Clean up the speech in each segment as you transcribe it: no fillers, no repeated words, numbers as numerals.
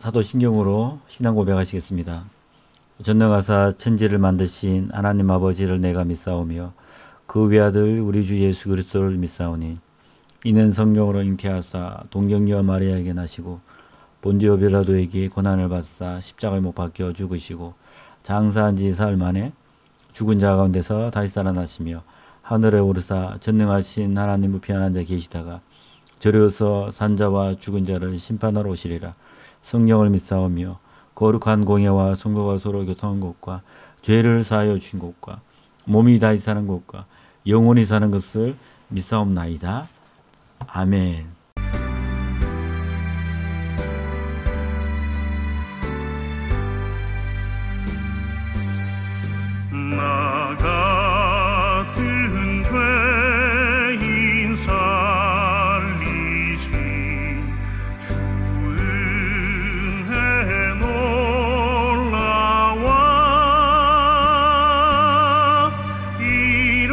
사도신경으로 신앙 고백하시겠습니다. 전능하사 천지를 만드신 하나님 아버지를 내가 믿사오며 그 외아들 우리 주 예수 그리스도를 믿사오니 이는 성령으로 잉태하사 동정녀 마리아에게 나시고 본디오 빌라도에게 고난을 받사 십자가에 못 박혀 죽으시고 장사한 지 사흘 만에 죽은 자 가운데서 다시 살아나시며 하늘에 오르사 전능하신 하나님 우편 앉아 계시다가 저리로서 산자와 죽은 자를 심판하러 오시리라. 성령을 믿사오며 거룩한 공예와 성도가 서로 교통한 것과 죄를 사하여 주신 것과 몸이 다시 사는 것과 영원히 사는 것을 믿사옵나이다. 아멘. 나 같은 죄인 살리신 주 은혜 놀라와 잃었던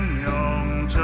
생명자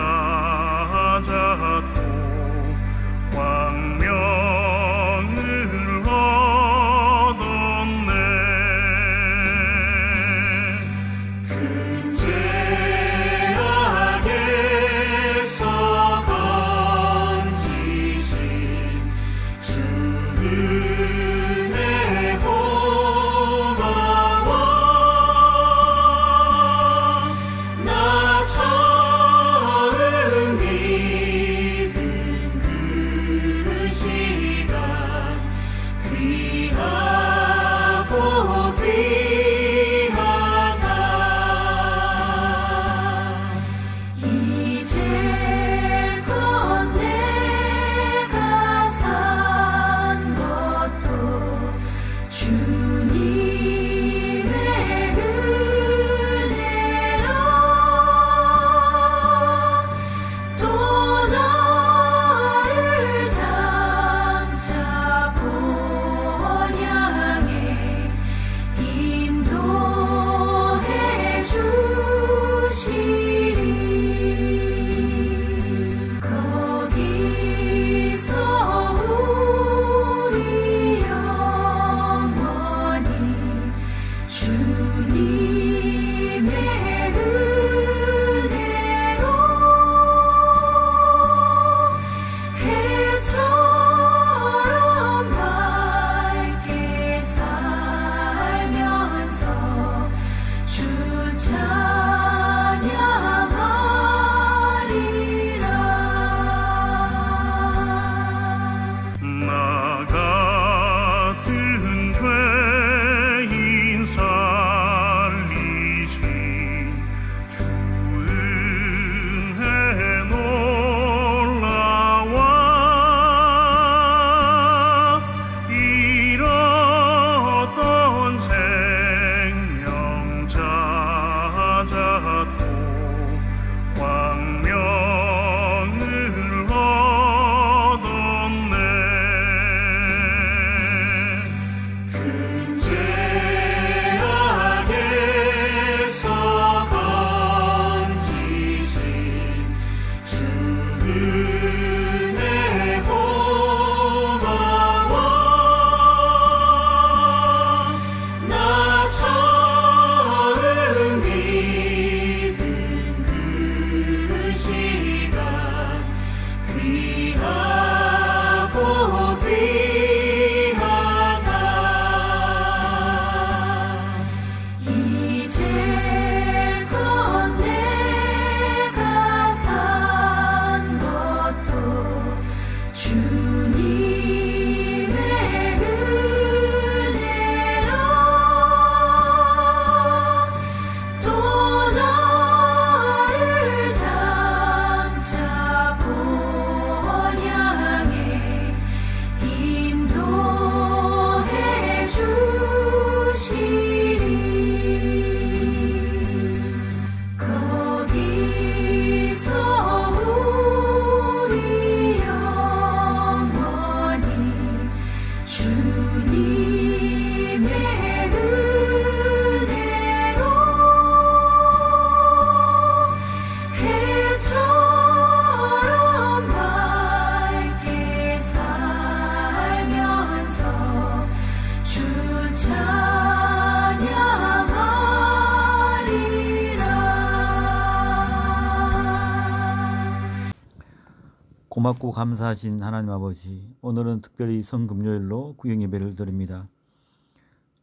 고맙고 감사하신 하나님 아버지, 오늘은 특별히 성금요일로 구역 예배를 드립니다.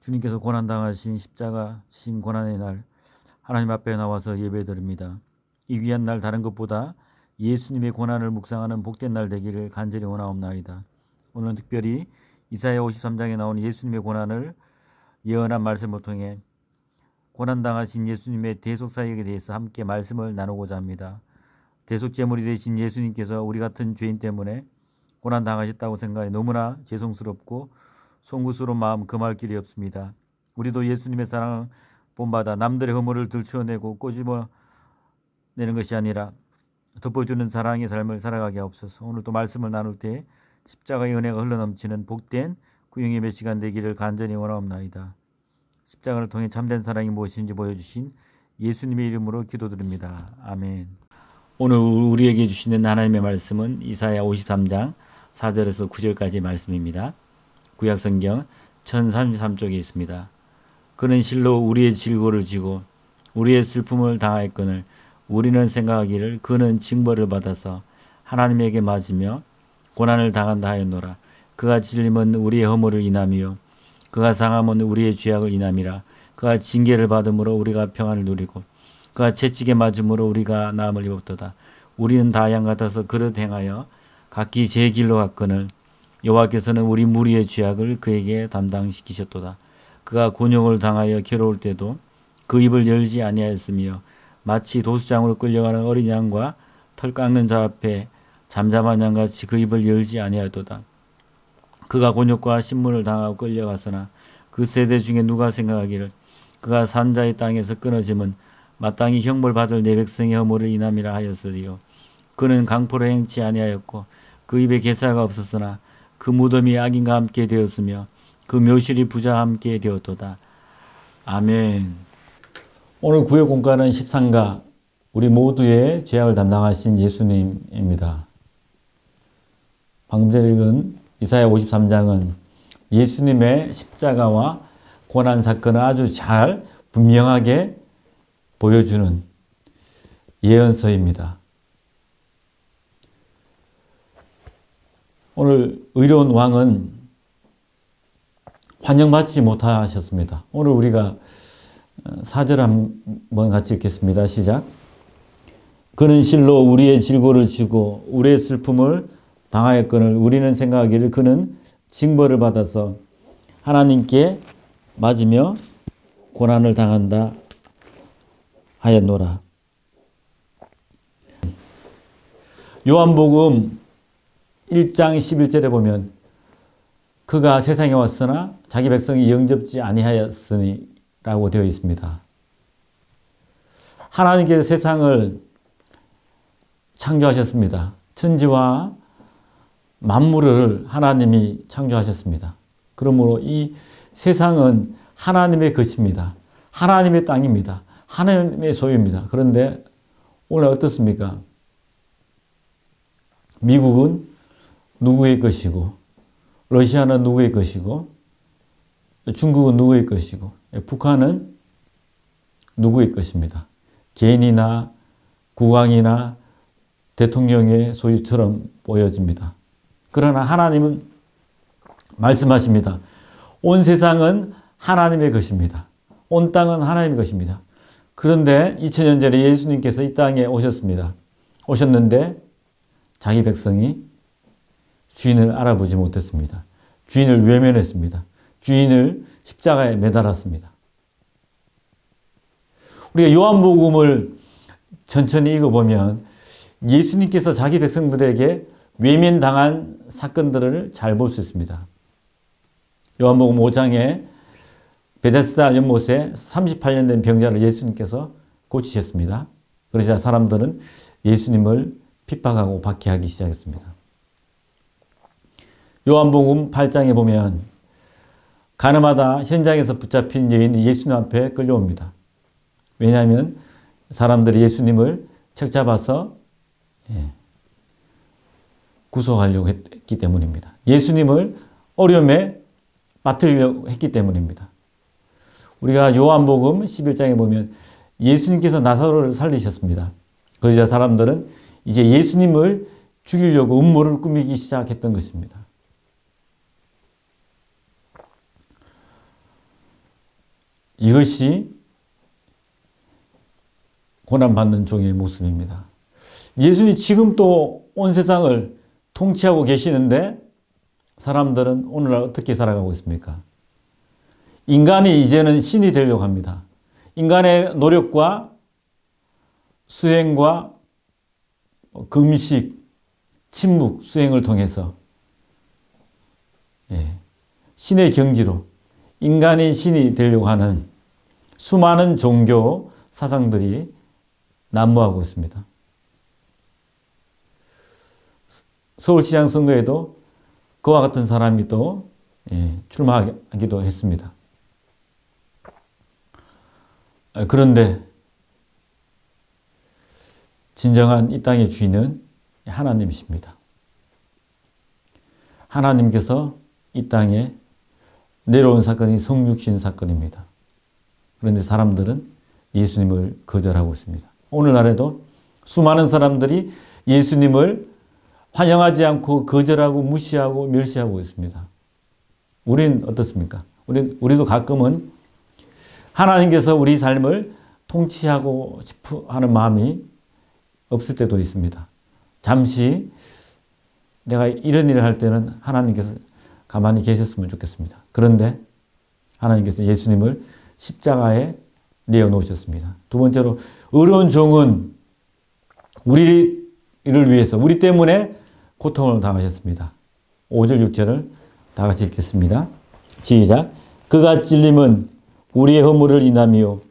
주님께서 고난당하신 십자가 신 고난의 날 하나님 앞에 나와서 예배 드립니다. 이 귀한 날 다른 것보다 예수님의 고난을 묵상하는 복된 날 되기를 간절히 원하옵나이다. 오늘은 특별히 이사야 53장에 나오는 예수님의 고난을 예언한 말씀을 통해 고난당하신 예수님의 대속사역에 대해서 함께 말씀을 나누고자 합니다. 대속제물이 되신 예수님께서 우리 같은 죄인 때문에 고난당하셨다고 생각해 너무나 죄송스럽고 송구스러운 마음 금할 길이 없습니다. 우리도 예수님의 사랑을 본받아 남들의 허물을 들추어내고 꼬집어내는 것이 아니라 덮어주는 사랑의 삶을 살아가게 하옵소서. 오늘 또 말씀을 나눌 때 십자가의 은혜가 흘러넘치는 복된 구영예배 시간 되기를 간절히 원하옵나이다. 십자가를 통해 참된 사랑이 무엇인지 보여주신 예수님의 이름으로 기도드립니다. 아멘. 오늘 우리에게 주시는 하나님의 말씀은 이사야 53장 4절에서 9절까지 말씀입니다. 구약성경 1033쪽에 있습니다. 그는 실로 우리의 질고를 지고 우리의 슬픔을 당하였거늘 우리는 생각하기를 그는 징벌을 받아서 하나님에게 맞으며 고난을 당한다 하였노라. 그가 찔림은 우리의 허물을 인함이요 그가 상함은 우리의 죄악을 인함이라. 그가 징계를 받음으로 우리가 평안을 누리고 그가 채찍에 맞음으로 우리가 나음을 입었도다. 우리는 다 양 같아서 그릇 행하여 각기 제 길로 갔거늘 여호와께서는 우리 무리의 죄악을 그에게 담당시키셨도다. 그가 곤욕을 당하여 괴로울 때도 그 입을 열지 아니하였으며 마치 도수장으로 끌려가는 어린 양과 털 깎는 자 앞에 잠잠한 양같이 그 입을 열지 아니하였도다. 그가 곤욕과 신문을 당하고 끌려갔으나 그 세대 중에 누가 생각하기를 그가 산자의 땅에서 끊어짐은 마땅히 형벌받을 내 백성의 허물을 인함이라 하였으리요. 그는 강포로 행치 아니하였고 그 입에 괴사가 없었으나 그 무덤이 악인과 함께 되었으며 그 묘실이 부자와 함께 되었도다. 아멘. 오늘 구역 공과는 13가 우리 모두의 죄악을 담당하신 예수님입니다. 방금 전에 읽은 이사야 53장은 예수님의 십자가와 고난 사건을 아주 잘 분명하게 보여주는 예언서입니다. 오늘 의로운 왕은 환영받지 못하셨습니다. 오늘 우리가 4절 한번 같이 읽겠습니다. 시작. 그는 실로 우리의 질고를 지고 우리의 슬픔을 당하였거늘 우리는 생각하기를 그는 징벌을 받아서 하나님께 맞으며 고난을 당한다 하였노라. 요한복음 1장 11절에 보면 그가 세상에 왔으나 자기 백성이 영접지 아니하였으니 라고 되어 있습니다. 하나님께서 세상을 창조하셨습니다. 천지와 만물을 하나님이 창조하셨습니다. 그러므로 이 세상은 하나님의 것입니다. 하나님의 땅입니다. 하나님의 소유입니다. 그런데 오늘 어떻습니까? 미국은 누구의 것이고 러시아는 누구의 것이고 중국은 누구의 것이고 북한은 누구의 것입니다. 개인이나 국왕이나 대통령의 소유처럼 보여집니다. 그러나 하나님은 말씀하십니다. 온 세상은 하나님의 것입니다. 온 땅은 하나님의 것입니다. 그런데 2000년 전에 예수님께서 이 땅에 오셨습니다. 오셨는데 자기 백성이 주인을 알아보지 못했습니다. 주인을 외면했습니다. 주인을 십자가에 매달았습니다. 우리가 요한복음을 천천히 읽어보면 예수님께서 자기 백성들에게 외면당한 사건들을 잘 볼 수 있습니다. 요한복음 5장에 베데스다 연못에 38년 된 병자를 예수님께서 고치셨습니다. 그러자 사람들은 예수님을 핍박하고 박해하기 시작했습니다. 요한복음 8장에 보면 가늠하다 현장에서 붙잡힌 여인이 예수님 앞에 끌려옵니다. 왜냐하면 사람들이 예수님을 책잡아서 구속하려고 했기 때문입니다. 예수님을 어려움에 빠뜨리려고 했기 때문입니다. 우리가 요한복음 11장에 보면 예수님께서 나사로를 살리셨습니다. 그러자 사람들은 이제 예수님을 죽이려고 음모를 꾸미기 시작했던 것입니다. 이것이 고난받는 종의 모습입니다. 예수님 지금도 온 세상을 통치하고 계시는데 사람들은 오늘날 어떻게 살아가고 있습니까? 인간이 이제는 신이 되려고 합니다. 인간의 노력과 수행과 금식, 침묵, 수행을 통해서 신의 경지로 인간이 신이 되려고 하는 수많은 종교 사상들이 난무하고 있습니다. 서울시장 선거에도 그와 같은 사람이 또 출마하기도 했습니다. 그런데 진정한 이 땅의 주인은 하나님이십니다. 하나님께서 이 땅에 내려온 사건이 성육신 사건입니다. 그런데 사람들은 예수님을 거절하고 있습니다. 오늘날에도 수많은 사람들이 예수님을 환영하지 않고 거절하고 무시하고 멸시하고 있습니다. 우린 어떻습니까? 우리도 가끔은 하나님께서 우리 삶을 통치하고 싶어 하는 마음이 없을 때도 있습니다. 잠시 내가 이런 일을 할 때는 하나님께서 가만히 계셨으면 좋겠습니다. 그런데 하나님께서 예수님을 십자가에 내어놓으셨습니다. 두 번째로 의로운 종은 우리를 위해서 우리 때문에 고통을 당하셨습니다. 5절 6절을 다 같이 읽겠습니다. 시작. 그가 찔림은 우리의 허물을 인함이요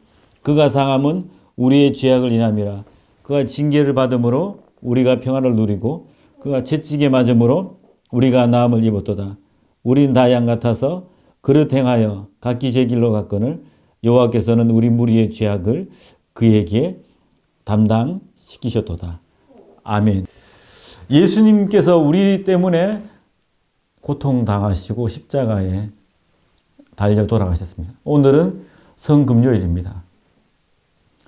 그가 상함은 우리의 죄악을 인함이라. 그가 징계를 받음으로 우리가 평안을 누리고 그가 채찍에 맞음으로 우리가 나음을 입었도다. 우린 다 양 같아서 그릇 행하여 각기 제 길로 갔거늘 여호와께서는 우리 무리의 죄악을 그에게 담당시키셨도다. 아멘. 예수님께서 우리 때문에 고통당하시고 십자가에 달려 돌아가셨습니다. 오늘은 성금요일입니다.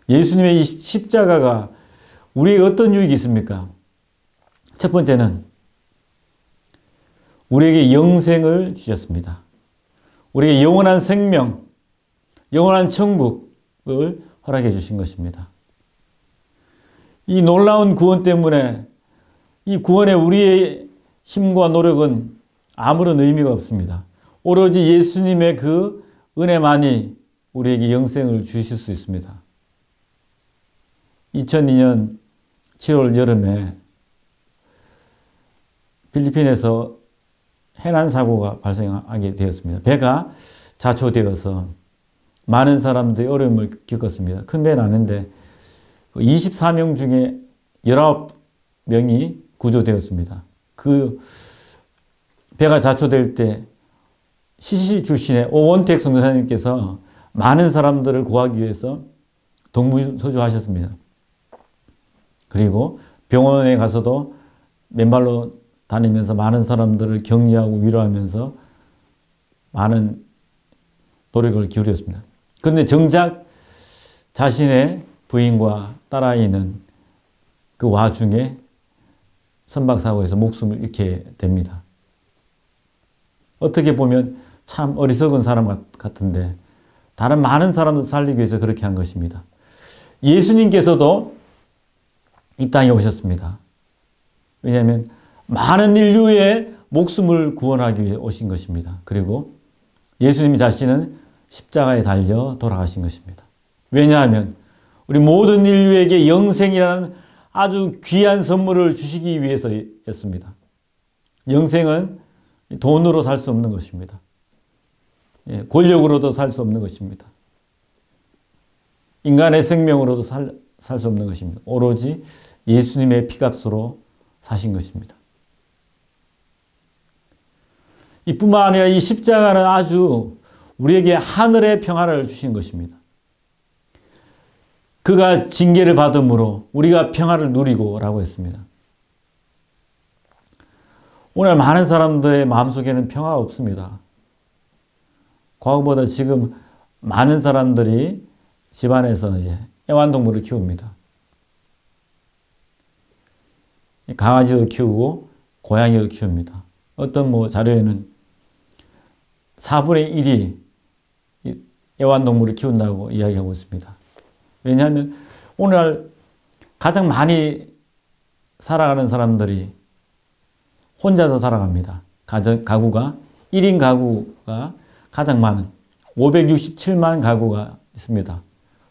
예수님의 이 십자가가 우리에게 어떤 유익이 있습니까? 첫 번째는 우리에게 영생을 주셨습니다. 우리에게 영원한 생명, 영원한 천국을 허락해 주신 것입니다. 이 놀라운 구원 때문에 이 구원에 우리의 힘과 노력은 아무런 의미가 없습니다. 오로지 예수님의 그 은혜만이 우리에게 영생을 주실 수 있습니다. 2002년 7월 여름에 필리핀에서 해난 사고가 발생하게 되었습니다. 배가 자초되어서 많은 사람들이 어려움을 겪었습니다. 큰 배는 아닌데 24명 중에 19명이 구조되었습니다. 그 배가 자초될 때 CC 출신의 오원택 선교사님께서 많은 사람들을 구하기 위해서 동부서주하셨습니다. 그리고 병원에 가서도 맨발로 다니면서 많은 사람들을 격려하고 위로하면서 많은 노력을 기울였습니다. 그런데 정작 자신의 부인과 딸아이는 그 와중에 선박사고에서 목숨을 잃게 됩니다. 어떻게 보면 참 어리석은 사람 같은데 다른 많은 사람들 살리기 위해서 그렇게 한 것입니다. 예수님께서도 이 땅에 오셨습니다. 왜냐하면 많은 인류의 목숨을 구원하기 위해 오신 것입니다. 그리고 예수님 자신은 십자가에 달려 돌아가신 것입니다. 왜냐하면 우리 모든 인류에게 영생이라는 아주 귀한 선물을 주시기 위해서였습니다. 영생은 돈으로 살 수 없는 것입니다. 권력으로도 살 수 없는 것입니다. 인간의 생명으로도 살 수 없는 것입니다. 오로지 예수님의 피값으로 사신 것입니다. 이뿐만 아니라 이 십자가는 아주 우리에게 하늘의 평화를 주신 것입니다. 그가 징계를 받음으로 우리가 평화를 누리고 라고 했습니다. 오늘 많은 사람들의 마음속에는 평화가 없습니다. 과거보다 지금 많은 사람들이 집안에서 이제 애완동물을 키웁니다. 강아지도 키우고 고양이도 키웁니다. 어떤 자료에는 4분의 1이 애완동물을 키운다고 이야기하고 있습니다. 왜냐하면 오늘날 가장 많이 살아가는 사람들이 혼자서 살아갑니다. 가구가 1인 가구가 가장 많은 567만 가구가 있습니다.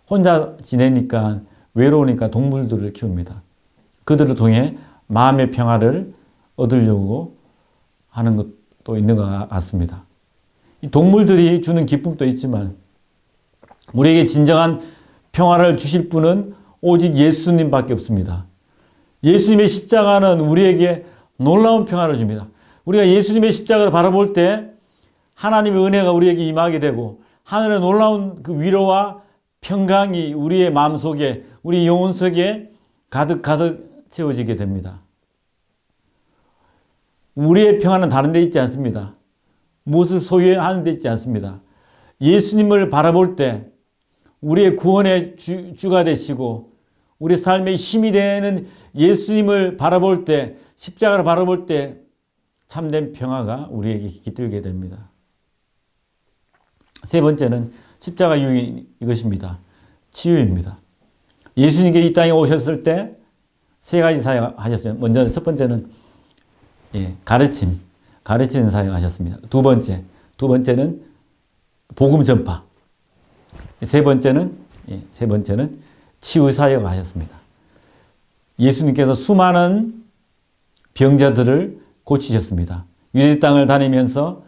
혼자 지내니까 외로우니까 동물들을 키웁니다. 그들을 통해 마음의 평화를 얻으려고 하는 것도 있는 것 같습니다. 이 동물들이 주는 기쁨도 있지만 우리에게 진정한 평화를 주실 분은 오직 예수님밖에 없습니다. 예수님의 십자가는 우리에게 놀라운 평화를 줍니다. 우리가 예수님의 십자가를 바라볼 때 하나님의 은혜가 우리에게 임하게 되고 하늘의 놀라운 그 위로와 평강이 우리의 마음속에 우리 영혼 속에 가득 채워지게 됩니다. 우리의 평화는 다른 데 있지 않습니다. 무엇을 소유하는 데 있지 않습니다. 예수님을 바라볼 때 우리의 구원의 주가 되시고 우리 삶의 힘이 되는 예수님을 바라볼 때 십자가를 바라볼 때 참된 평화가 우리에게 깃들게 됩니다. 세 번째는 십자가 유익 이것입니다. 치유입니다. 예수님께 이 땅에 오셨을 때 세 가지 사역하셨어요. 먼저 첫 번째는 가르치는 사역하셨습니다. 두 번째는 복음 전파. 세 번째는 치유 사역을 하셨습니다. 예수님께서 수많은 병자들을 고치셨습니다. 유대 땅을 다니면서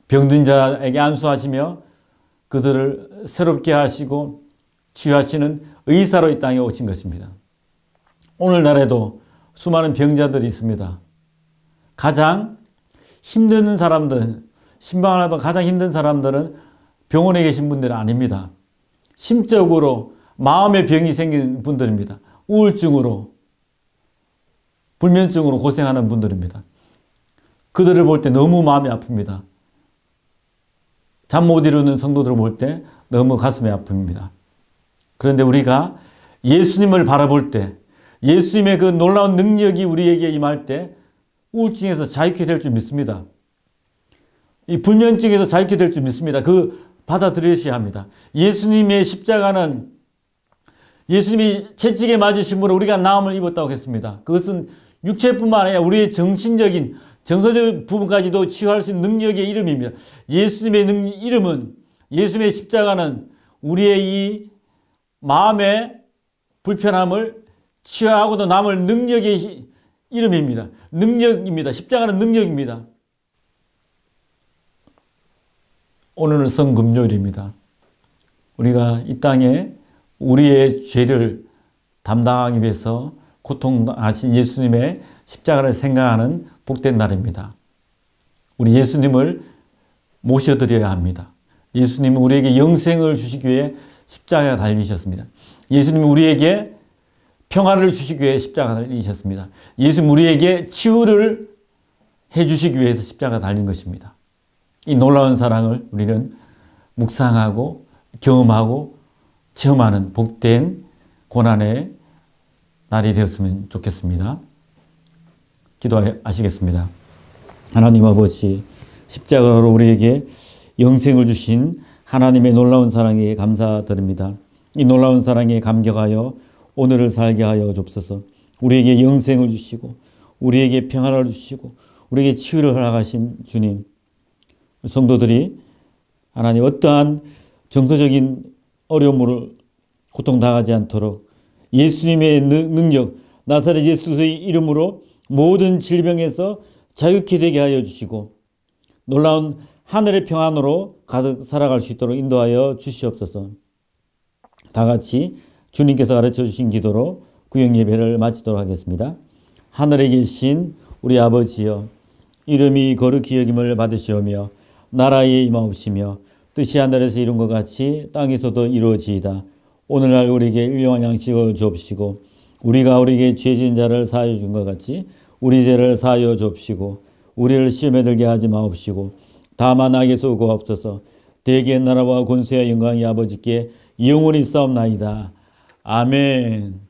병든 자에게 안수하시며 그들을 새롭게 하시고 치유하시는 의사로 이 땅에 오신 것입니다. 오늘날에도 수많은 병자들이 있습니다. 가장 힘든 사람들, 신방을 하다 가장 힘든 사람들은 병원에 계신 분들은 아닙니다. 심적으로 마음의 병이 생긴 분들입니다. 우울증으로, 불면증으로 고생하는 분들입니다. 그들을 볼 때 너무 마음이 아픕니다. 잠 못 이루는 성도들을 볼 때 너무 가슴이 아픕니다. 그런데 우리가 예수님을 바라볼 때 예수님의 그 놀라운 능력이 우리에게 임할 때 우울증에서 자유케 될 줄 믿습니다. 이 불면증에서 자유케 될 줄 믿습니다. 받아들이셔야 합니다. 예수님의 십자가는 예수님이 채찍에 맞으심으로 우리가 나음을 입었다고 했습니다. 그것은 육체뿐만 아니라 우리의 정신적인 정서적 부분까지도 치유할 수 있는 능력의 이름입니다. 예수님의 이름은 예수님의 십자가는 우리의 이 마음의 불편함을 치유하고도 남을 능력의 이름입니다. 능력입니다. 십자가는 능력입니다. 오늘은 성금요일입니다. 우리가 이 땅에 우리의 죄를 담당하기 위해서 고통하신 예수님의 십자가를 생각하는 복된 날입니다. 우리 예수님을 모셔드려야 합니다. 예수님은 우리에게 영생을 주시기 위해 십자가에 달리셨습니다. 예수님은 우리에게 평화를 주시기 위해 십자가에 달리셨습니다. 예수님은 우리에게 치유를 해주시기 위해서 십자가에 달린 것입니다. 이 놀라운 사랑을 우리는 묵상하고 경험하고 체험하는 복된 고난의 날이 되었으면 좋겠습니다. 기도하시겠습니다. 하나님 아버지, 십자가로 우리에게 영생을 주신 하나님의 놀라운 사랑에 감사드립니다. 이 놀라운 사랑에 감격하여 오늘을 살게 하여 주옵소서. 우리에게 영생을 주시고 우리에게 평화를 주시고 우리에게 치유를 허락하신 주님, 성도들이 하나님 어떠한 정서적인 어려움으로 고통당하지 않도록 예수님의 능력, 나사렛 예수의 이름으로 모든 질병에서 자유케 되게 하여 주시고 놀라운 하늘의 평안으로 가득 살아갈 수 있도록 인도하여 주시옵소서. 다 같이 주님께서 가르쳐 주신 기도로 구역 예배를 마치도록 하겠습니다. 하늘에 계신 우리 아버지여, 이름이 거룩히 여김을 받으시오며 나라에 임하옵시며 뜻이 하늘에서 이룬 것 같이 땅에서도 이루어지이다. 오늘날 우리에게 일용할 양식을 주옵시고 우리가 우리에게 죄 지은 자를 사하여 준 것 같이 우리 죄를 사하여 주옵시고 우리를 시험에 들게 하지 마옵시고 다만 악에서 구하옵소서. 대개의 나라와 권세와 영광이 아버지께 영원히 싸움나이다. 아멘.